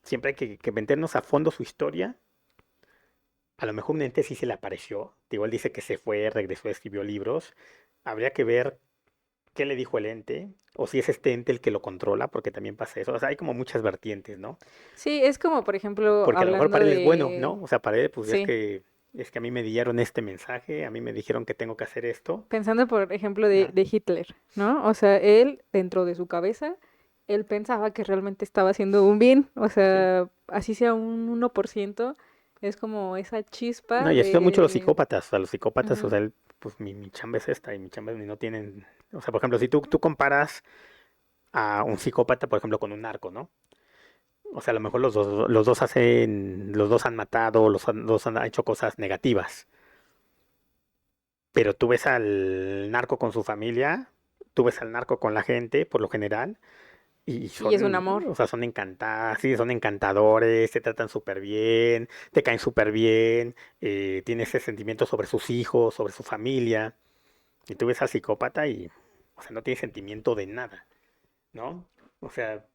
siempre hay que meternos a fondo su historia. A lo mejor un ente sí se le apareció. Igual dice que se fue, regresó, escribió libros. Habría que ver qué le dijo el ente, o si es este ente el que lo controla, porque también pasa eso. O sea, hay como muchas vertientes, ¿no? Sí, es como, por ejemplo, Porque a lo mejor hablando para él es bueno, ¿no? de... O sea, para él, pues Sí, es que a mí me dieron este mensaje, a mí me dijeron que tengo que hacer esto. pensando, por ejemplo, Ah, de Hitler, ¿no? O sea, él, dentro de su cabeza, él pensaba que realmente estaba haciendo un bien. O sí. sea, así sea un 1%, es como esa No, chispa y así son muchos los de... psicópatas. O sea, los psicópatas, o Ujú. sea, pues mi chamba es esta, y mi chamba no tienen. O sea, por ejemplo, si tú comparas a un psicópata, por ejemplo, con un narco, ¿no? O sea, a lo mejor los dos han matado, los dos han hecho cosas negativas. Pero tú ves al narco con su familia, tú ves al narco con la gente, por lo general, y Y es un son, amor. o sea, son encantadas, sí, son encantadores, te tratan súper bien, te caen súper bien, tiene ese sentimiento sobre sus hijos, sobre su familia, y tú ves al psicópata y, o sea, no tiene sentimiento de nada, ¿no? O sea,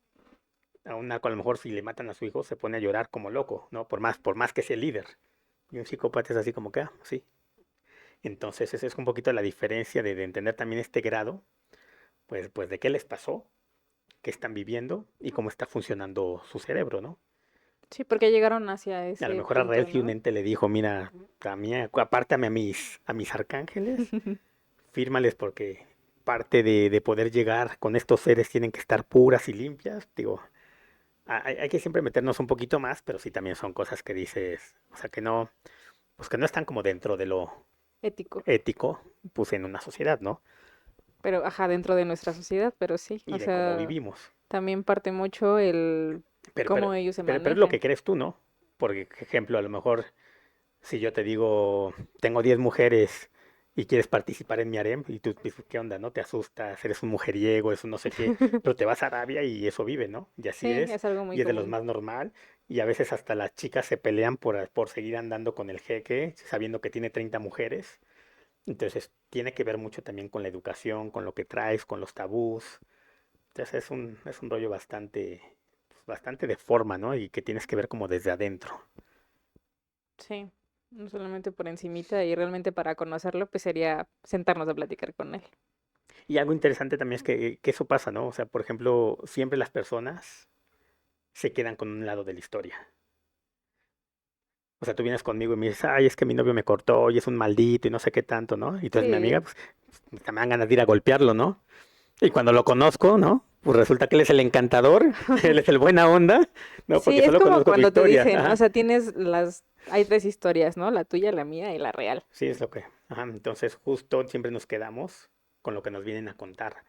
a un narco a lo mejor si le matan a su hijo se pone a llorar como loco, ¿no? Por más que sea el líder. Y un psicópata es así como que, sí. Entonces, esa es un poquito la diferencia de entender también este grado, pues de qué les pasó, qué están viviendo y cómo está funcionando su cerebro, ¿no? Sí, porque llegaron hacia A lo ese mejor a punto, Rael si un ¿no? ente le dijo, mira, apártame a mis arcángeles, fírmales porque parte de poder llegar con estos seres tienen que estar puras y limpias. Digo, hay que siempre meternos un poquito más, pero sí también son cosas que dices, o sea, pues que no están como dentro de lo Ético. ético, pues en una sociedad, ¿no? Pero, ajá, dentro de nuestra sociedad, pero sí. Y O de cómo sea, vivimos. también parte mucho el Pero, pero, cómo ellos se pero es lo que manejan. crees tú, ¿no? Porque, ejemplo, a lo mejor si yo te digo, tengo 10 mujeres y quieres participar en mi harem, y tú dices, ¿qué onda, no? Te asustas, eres un mujeriego, eso no sé qué, pero te vas a Arabia y eso vive, ¿no? Y así Sí, es, es algo muy y es de los común. más normal, y a veces hasta las chicas se pelean por seguir andando con el jeque, sabiendo que tiene 30 mujeres. Entonces, tiene que ver mucho también con la educación, con lo que traes, con los tabús. Entonces, es un rollo bastante de forma, ¿no? Y que tienes que ver como desde adentro. Sí, no solamente por encimita y realmente para conocerlo, pues sería sentarnos a platicar con él. Y algo interesante también es que eso pasa, ¿no? O sea, por ejemplo, siempre las personas se quedan con un lado de la historia. O sea, tú vienes conmigo y me dices, ay, es que mi novio me cortó y es un maldito y no sé qué tanto, ¿no? Y entonces mi amiga, Sí, pues me dan ganas de ir a golpearlo, ¿no? Y cuando lo conozco, ¿no? Pues resulta que él es el encantador, él es el buena onda, ¿no? sí, Porque es solo como conozco tu cuando te historia. dicen, o Ajá. sea, hay tres historias, ¿no? La tuya, la mía y la real. Sí, es lo que. Ajá. Entonces, justo siempre nos quedamos con lo que nos vienen a contar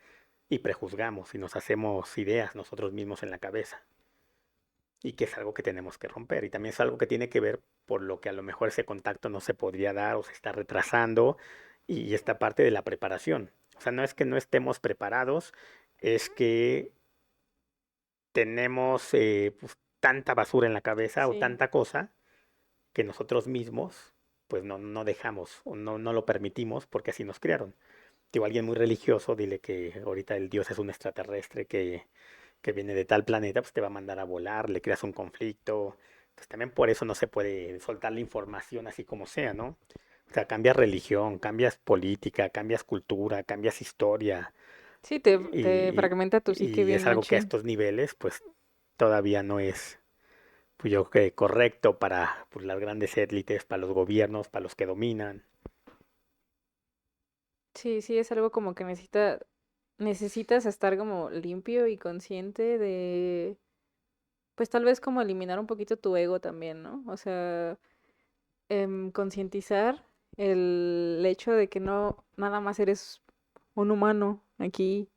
y prejuzgamos y nos hacemos ideas nosotros mismos en la cabeza. Y que es algo que tenemos que romper. Y también es algo que tiene que ver por lo que a lo mejor ese contacto no se podría dar o se está retrasando y esta parte de la preparación. O sea, no es que no estemos preparados, es que tenemos pues, tanta basura en la cabeza o Sí, tanta cosa que nosotros mismos pues no dejamos o no lo permitimos porque así nos criaron. Digo, alguien muy religioso, dile que ahorita el Dios es un extraterrestre que viene de tal planeta, pues te va a mandar a volar, le creas un conflicto. Pues también por eso no se puede soltar la información así como sea, ¿no? O sea, cambias religión, cambias política, cambias cultura, cambias historia. sí, te Y, fragmenta tu psique y es bien algo que a machín. estos niveles, pues todavía no es, pues yo creo que correcto para pues, las grandes élites, para los gobiernos, para los que dominan. Sí, sí, es algo como que necesitas estar como limpio y consciente de, pues tal vez como eliminar un poquito tu ego también, ¿no? O sea, concientizar el hecho de que no nada más eres un humano aquí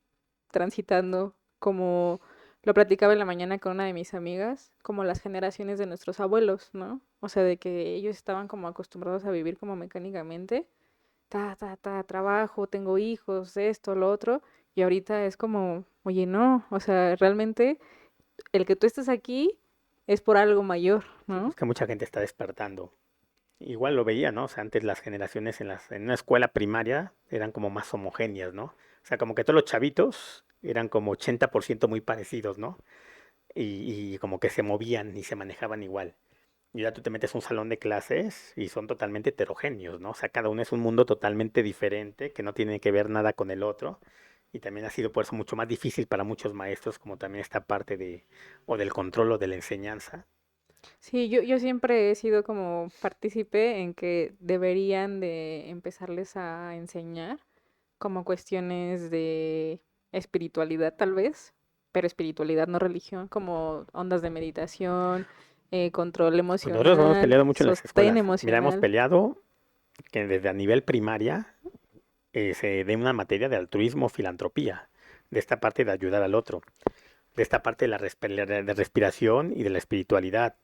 transitando, como lo platicaba en la mañana con una de mis amigas, como las generaciones de nuestros abuelos, ¿no? O sea, de que ellos estaban como acostumbrados a vivir como mecánicamente, trabajo, tengo hijos, esto, lo otro, Y ahorita es como, oye, no, o sea, realmente el que tú estés aquí es por algo mayor, Sí, ¿no? pues que mucha gente está despertando. Igual lo veía, ¿no? O sea, antes las generaciones en una escuela primaria eran como más homogéneas, ¿no? O sea, como que todos los chavitos eran como 80% muy parecidos, ¿no? Y como que se movían y se manejaban igual. Y ya tú te metes a un salón de clases y son totalmente heterogéneos, ¿no? O sea, cada uno es un mundo totalmente diferente que no tiene que ver nada con el otro. Y también ha sido por eso mucho más difícil para muchos maestros, como también esta parte de, o del control o de la enseñanza. Sí, yo siempre he sido como partícipe en que deberían de empezarles a enseñar como cuestiones de espiritualidad tal vez, pero espiritualidad, no religión, como ondas de meditación, control Pues nosotros hemos emocional, peleado mucho en las sostén escuelas. Mira, hemos emocional. peleado que desde a nivel primaria se dé una materia de altruismo, filantropía, de esta parte de ayudar al otro, de esta parte de la de respiración y de la espiritualidad,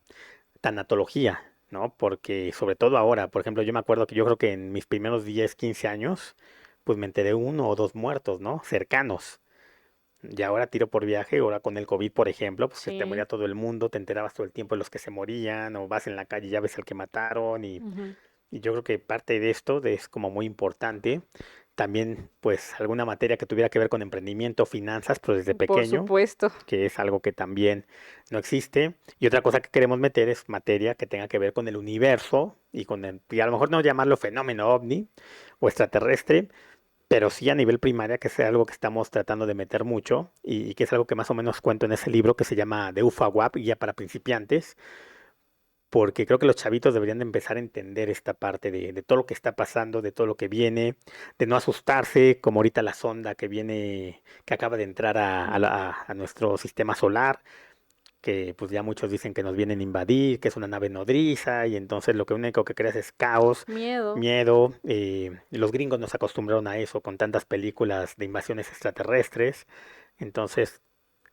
tanatología, ¿no? Porque sobre todo ahora, por ejemplo, yo me acuerdo que yo creo que en mis primeros 10 15 años, pues me enteré uno o dos muertos, ¿no? Cercanos. Y ahora tiro por viaje, ahora con el COVID, por ejemplo, pues que te moría Sí. todo el mundo, te enterabas todo el tiempo de los que se morían, o vas en la calle y ya ves al que mataron, Ujú. y yo creo que parte de esto es como muy importante. También, pues, alguna materia que tuviera que ver con emprendimiento, finanzas, pues desde Por pequeño, supuesto. que es algo que también no existe. Y otra cosa que queremos meter es materia que tenga que ver con el universo y con el, y a lo mejor no llamarlo fenómeno ovni o extraterrestre, pero sí a nivel primaria, que es algo que estamos tratando de meter mucho y que es algo que más o menos cuento en ese libro que se llama De UFAWAP, Guía para Principiantes, porque creo que los chavitos deberían de empezar a entender esta parte de todo lo que está pasando, de todo lo que viene, de no asustarse, como ahorita la sonda que viene, que acaba de entrar a nuestro sistema solar, que pues ya muchos dicen que nos vienen a invadir, que es una nave nodriza, y entonces lo que único que creas es caos, Miedo. miedo. Los gringos nos acostumbraron a eso con tantas películas de invasiones extraterrestres, entonces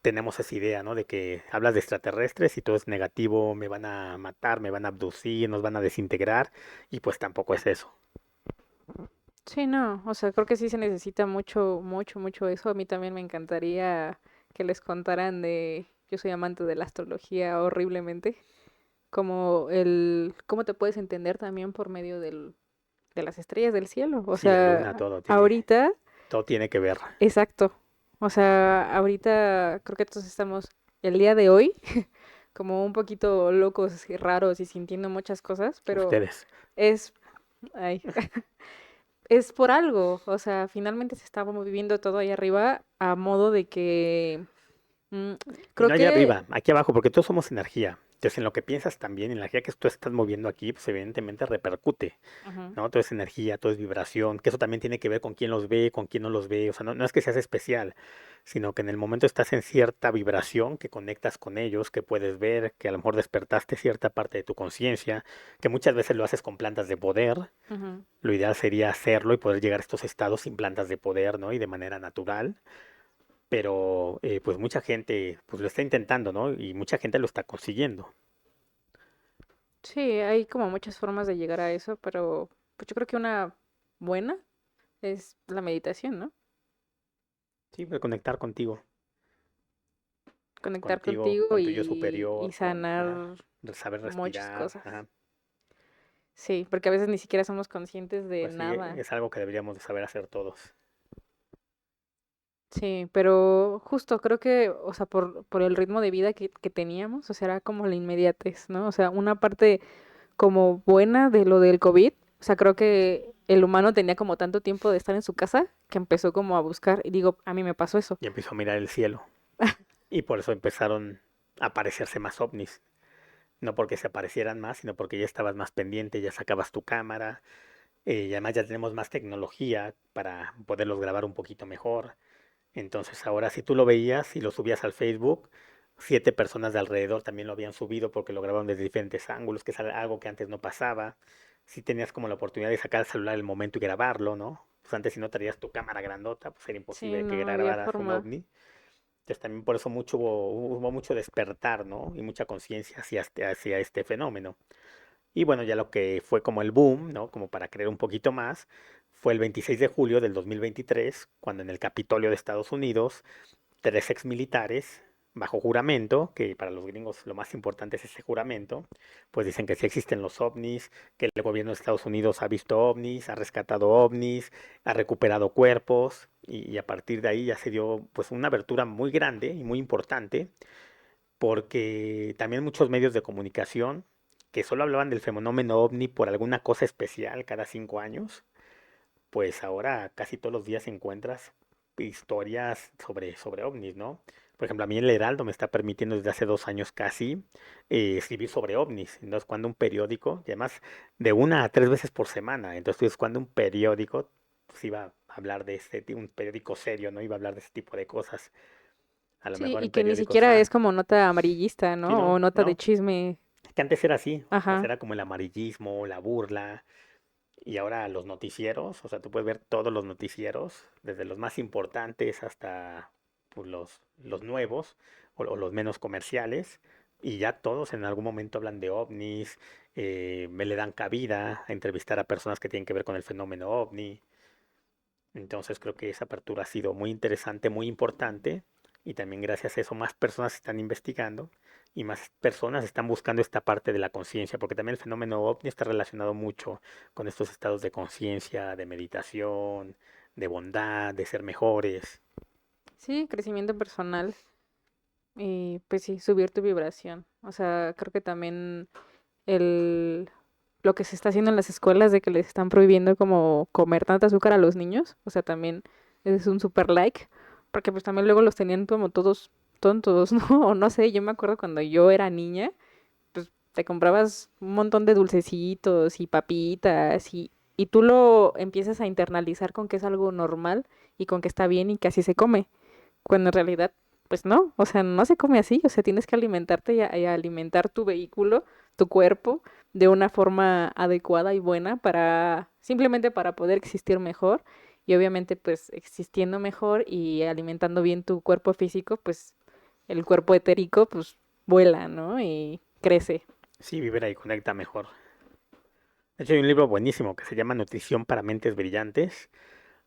tenemos esa idea, ¿no? De que hablas de extraterrestres y todo es negativo, me van a matar, me van a abducir, nos van a desintegrar, y pues tampoco es eso. Sí, no, o sea, creo que sí se necesita mucho, mucho, mucho eso. A mí también me encantaría que les contaran de, yo soy amante de la astrología horriblemente, como el, cómo te puedes entender también por medio de las estrellas del cielo. O Sí, la luna, sea, ahorita, todo tiene que ver. exacto. O sea, ahorita creo que todos estamos, el día de hoy, como un poquito locos y raros y sintiendo muchas cosas, pero Ustedes. es, ay, es por algo, o sea, finalmente se estaba moviendo todo ahí arriba a modo de que mm, Y creo no allá que, arriba, aquí abajo, porque todos somos energía. Entonces, en lo que piensas también, en la energía que tú estás moviendo aquí, pues evidentemente repercute, ujú, ¿no? Todo es energía, todo es vibración, que eso también tiene que ver con quién los ve, con quién no los ve. O sea, no es que seas especial, sino que en el momento estás en cierta vibración, que conectas con ellos, que puedes ver, que a lo mejor despertaste cierta parte de tu conciencia, que muchas veces lo haces con plantas de poder. ujú. Lo ideal sería hacerlo y poder llegar a estos estados sin plantas de poder, ¿no? Y de manera natural, pero pues mucha gente pues lo está intentando, ¿no? Y mucha gente lo está consiguiendo. Sí, hay como muchas formas de llegar a eso, pero pues yo creo que una buena es la meditación, ¿no? Sí, de conectar Conectar contigo, contigo con tu yo y superior, con sanar saber muchas respirar. cosas. Ajá. Sí, porque a veces ni siquiera somos conscientes de Pues sí, nada. es algo que deberíamos de saber hacer todos. Sí, pero justo creo que, o sea, por el ritmo de vida que teníamos, o sea, era como la inmediatez, ¿no? O sea, una parte como buena de lo del COVID. O sea, creo que el humano tenía como tanto tiempo de estar en su casa que empezó como a buscar, y digo, a mí me pasó eso. Y empezó a mirar el cielo. Y por eso empezaron a aparecerse más ovnis. No porque se aparecieran más, sino porque ya estabas más pendiente, ya sacabas tu cámara. Y además ya tenemos más tecnología para poderlos grabar un poquito mejor. Entonces ahora si tú lo veías y lo subías al Facebook, 7 personas de alrededor también lo habían subido porque lo grabaron desde diferentes ángulos, que es algo que antes no pasaba. Si tenías como la oportunidad de sacar el celular el momento y grabarlo, ¿no? Pues antes si no traías tu cámara grandota, pues era Sí, imposible que no había grabaras un forma. ovni. Entonces también por eso hubo mucho despertar, ¿no? Y mucha conciencia hacia este fenómeno. Y bueno, ya lo que fue como el boom, ¿no? Como para creer un poquito más, fue el 26 de julio del 2023, cuando en el Capitolio de Estados Unidos, tres exmilitares, bajo juramento, que para los gringos lo más importante es ese juramento, pues dicen que sí existen los ovnis, que el gobierno de Estados Unidos ha visto ovnis, ha rescatado ovnis, ha recuperado cuerpos, y a partir de ahí ya se dio pues una abertura muy grande y muy importante, porque también muchos medios de comunicación que solo hablaban del fenómeno ovni por alguna cosa especial cada 5 años, pues ahora casi todos los días encuentras historias sobre ovnis, ¿no? Por ejemplo, a mí el Heraldo me está permitiendo desde hace 2 años casi escribir sobre ovnis. Entonces, cuando un periódico, y además de 1 a 3 veces por semana, entonces cuando un periódico, pues iba a hablar de un periódico serio, ¿no? Iba a hablar de ese tipo de cosas. A lo Sí, mejor y en que ni periódicos, siquiera es como nota amarillista, sí, ¿no? no, O nota de no. chisme. Es que antes era así, o sea, Ajá. era como el amarillismo, la burla. Y ahora los noticieros, o sea, tú puedes ver todos los noticieros, desde los más importantes hasta pues, los nuevos o los menos comerciales, y ya todos en algún momento hablan de ovnis, me le dan cabida a entrevistar a personas que tienen que ver con el fenómeno ovni. Entonces creo que esa apertura ha sido muy interesante, muy importante, y también gracias a eso más personas están investigando y más personas están buscando esta parte de la conciencia, porque también el fenómeno ovni está relacionado mucho con estos estados de conciencia, de meditación, de bondad, de ser mejores. Sí, crecimiento personal. Y pues sí, subir tu vibración. O sea, creo que también el lo que se está haciendo en las escuelas de que les están prohibiendo como comer tanta azúcar a los niños, o sea, también es un super like, porque pues también luego los tenían como todos tontos, ¿no? O no sé, yo me acuerdo cuando yo era niña, pues te comprabas un montón de dulcecitos y papitas y tú lo empiezas a internalizar con que es algo normal y con que está bien y que así se come, cuando en realidad, pues no, o sea, no se come así, o sea, tienes que alimentarte y alimentar tu vehículo, tu cuerpo, de una forma adecuada y buena para, simplemente para poder existir mejor y obviamente pues existiendo mejor y alimentando bien tu cuerpo físico, pues el cuerpo etérico pues vuela, ¿no? Y crece. Sí, vibra y conecta mejor. De hecho, hay un libro buenísimo que se llama Nutrición para Mentes Brillantes.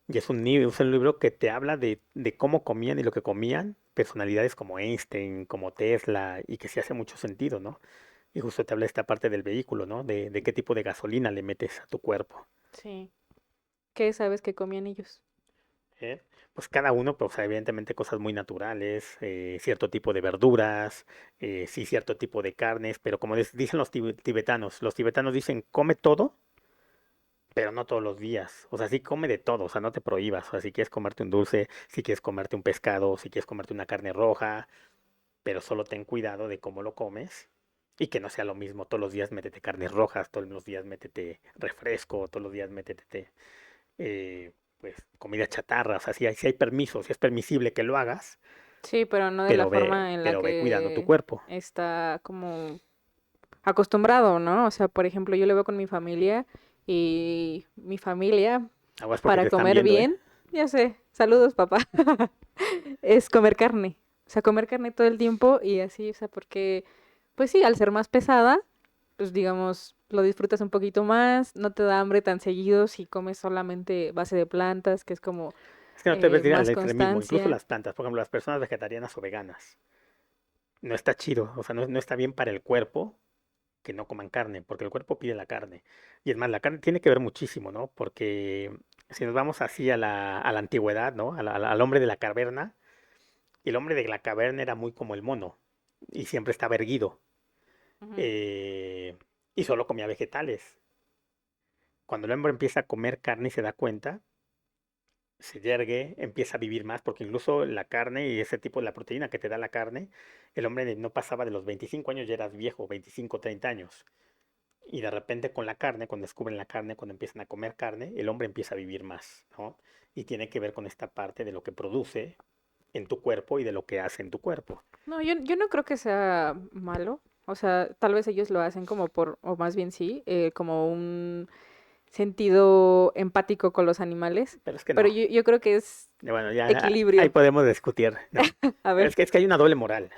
Y es un libro que te habla de cómo comían y lo que comían personalidades como Einstein, como Tesla, y que sí hace mucho sentido, ¿no? Y justo te habla esta parte del vehículo, ¿no? De qué tipo de gasolina le metes a tu cuerpo. Sí. ¿Qué sabes que comían ellos? ¿Eh? Pues cada uno, pues evidentemente cosas muy naturales, cierto tipo de verduras, sí, cierto tipo de carnes, pero como dicen los tibetanos dicen, come todo, pero no todos los días. O sea, sí come de todo, o sea, no te prohíbas. O sea, si quieres comerte un dulce, si quieres comerte un pescado, si quieres comerte una carne roja, pero solo ten cuidado de cómo lo comes y que no sea lo mismo. Todos los días métete carnes rojas, todos los días métete refresco, todos los días métete pues comida chatarra. O sea, si hay permiso, si es permisible que lo hagas, Sí, pero no de la forma en la pero ve cuidando tu que cuerpo. está como acostumbrado, ¿no? O sea, por ejemplo, yo lo veo con mi familia y mi familia Aguas porque para te están comer viendo, ¿eh? bien, ya sé, saludos papá, es comer carne. O sea, comer carne todo el tiempo y así, o sea, porque, pues sí, al ser más pesada, pues digamos, lo disfrutas un poquito más, no te da hambre tan seguido si comes solamente base de plantas, que es como Es que no te ves ir al más extremismo, incluso constancia. las plantas, por ejemplo, las personas vegetarianas o veganas. No está chido, o sea, no está bien para el cuerpo que no coman carne, porque el cuerpo pide la carne. Y es más, la carne tiene que ver muchísimo, ¿no? Porque si nos vamos así a la antigüedad, ¿no? Al hombre de la caverna, el hombre de la caverna era muy como el mono y siempre estaba erguido Ujú. eh, y solo comía vegetales. Cuando el hombre empieza a comer carne y se da cuenta, se yergue, empieza a vivir más, porque incluso la carne y ese tipo de la proteína que te da la carne, el hombre no pasaba de los 25 años, ya eras viejo, 25, 30 años. Y de repente con la carne, cuando descubren la carne, cuando empiezan a comer carne, el hombre empieza a vivir más, ¿no? Y tiene que ver con esta parte de lo que produce en tu cuerpo y de lo que hace en tu cuerpo. No, yo no creo que sea malo. O sea, tal vez ellos lo hacen como por, o más bien sí, como un sentido empático con los animales. Pero es que Pero no. yo creo que es Bueno, ya ahí equilibrio. podemos discutir, ¿no? A ver. Es que hay una doble moral.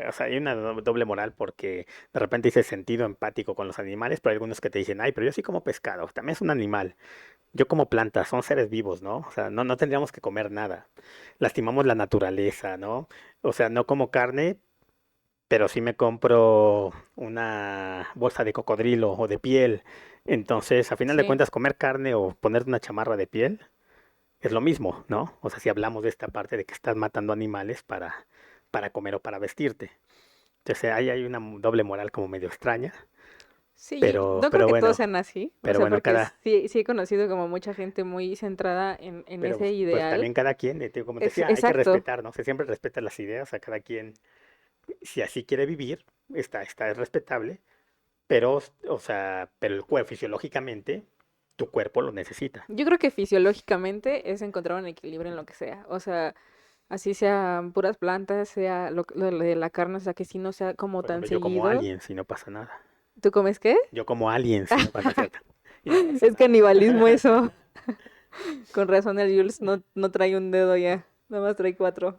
O sea, hay una doble moral porque de repente dice sentido empático con los animales, pero hay algunos que te dicen, ay, pero yo sí como pescado, también es un animal. yo como plantas, son seres vivos, ¿no? O sea, no tendríamos que comer nada. Lastimamos la naturaleza, ¿no? O sea, no como carne, pero sí me compro una bolsa de cocodrilo o de piel. Entonces, a final de Sí. cuentas, comer carne o ponerte una chamarra de piel es lo mismo, ¿no? O sea, si hablamos de esta parte de que estás matando animales para comer o para vestirte. Entonces, ahí hay una doble moral como medio extraña, Sí, no creo que todos sean así, o pero sea, bueno, porque sí he conocido como mucha gente muy centrada en pero ese pues ideal. también cada quien, como te Es, decía, hay que exacto. respetar, ¿no? Se siempre respeta las ideas, a cada quien, si así quiere vivir, es respetable, pero, o sea, pero el cuerpo fisiológicamente, tu cuerpo lo necesita. Yo creo que fisiológicamente es encontrar un equilibrio en lo que sea. O sea, así sean puras plantas, sea lo de la carne, o sea, que sí no sea como Por tan ejemplo, yo como seguido. alien si no pasa nada. ¿Tú comes qué? Yo como alien si no pasa cierto. Y no pasa Es nada. canibalismo eso. Con razón el Jules no trae un dedo ya, nada más trae cuatro.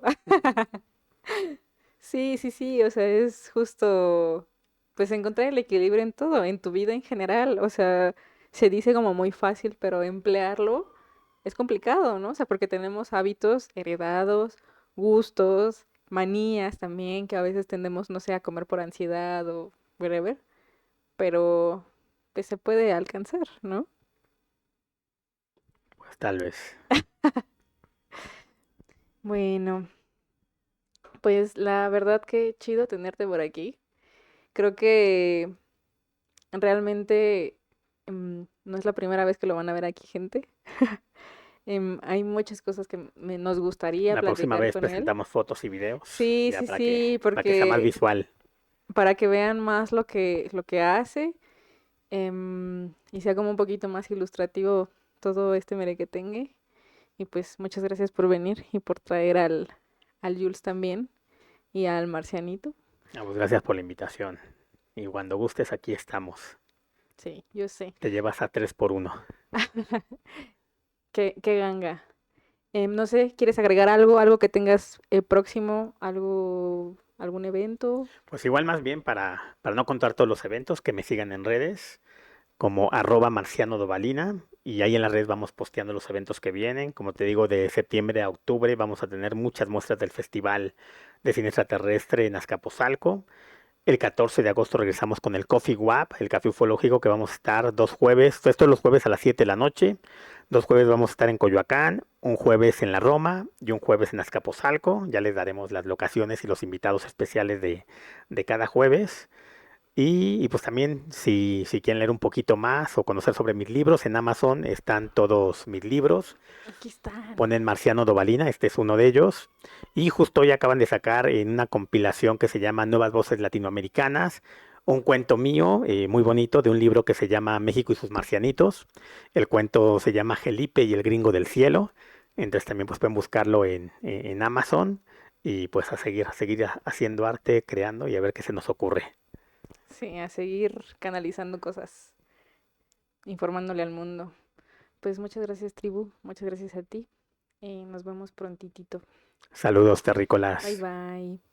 Sí, sí, sí, o sea, es justo, pues encontrar el equilibrio en todo, en tu vida en general. O sea, se dice como muy fácil, pero emplearlo es complicado, ¿no? O sea, porque tenemos hábitos heredados, gustos, manías también, que a veces tendemos, no sé, a comer por ansiedad o whatever, pero pues se puede alcanzar, ¿no? Pues tal vez. Bueno, pues la verdad que chido tenerte por aquí. Creo que realmente no es la primera vez que lo van a ver aquí, gente. Hay muchas cosas que nos gustaría La próxima platicar vez con él. presentamos fotos y videos, Sí, ya sí, sí, para que sea más porque visual. para que vean más lo que hace y sea como un poquito más ilustrativo todo este merequetengue. Y pues muchas gracias por venir y por traer al Jules también y al Marcianito. Ah, pues gracias por la invitación. Y cuando gustes, aquí estamos. Sí, yo sé. Te llevas a 3 por 1. Qué ganga. No sé, ¿quieres agregar algo, algo que tengas próximo, algo, algún evento? Pues igual más bien para no contar todos los eventos, que me sigan en redes como @marcianodovalina y ahí en las redes vamos posteando los eventos que vienen. Como te digo, de septiembre a octubre vamos a tener muchas muestras del Festival de Cine Extraterrestre en Azcapotzalco. El 14 de agosto regresamos con el Coffee Wap, el café ufológico, que vamos a estar 2 jueves, esto es los jueves a las 7 de la noche. 2 jueves vamos a estar en Coyoacán, un jueves en la Roma y un jueves en Azcapotzalco. Ya les daremos las locaciones y los invitados especiales de cada jueves. Pues también, si quieren leer un poquito más o conocer sobre mis libros, en Amazon están todos mis libros. Aquí están. Ponen Marciano Dovalina, este es uno de ellos. Y justo hoy acaban de sacar en una compilación que se llama Nuevas Voces Latinoamericanas, un cuento mío muy bonito de un libro que se llama México y sus marcianitos. El cuento se llama Felipe y el gringo del cielo. Entonces también pues pueden buscarlo en Amazon y pues a seguir haciendo arte, creando y a ver qué se nos ocurre. Sí, a seguir canalizando cosas, informándole al mundo. Pues muchas gracias, tribu. Muchas gracias a ti. Nos vemos prontitito. Saludos Bye terrícolas. bye.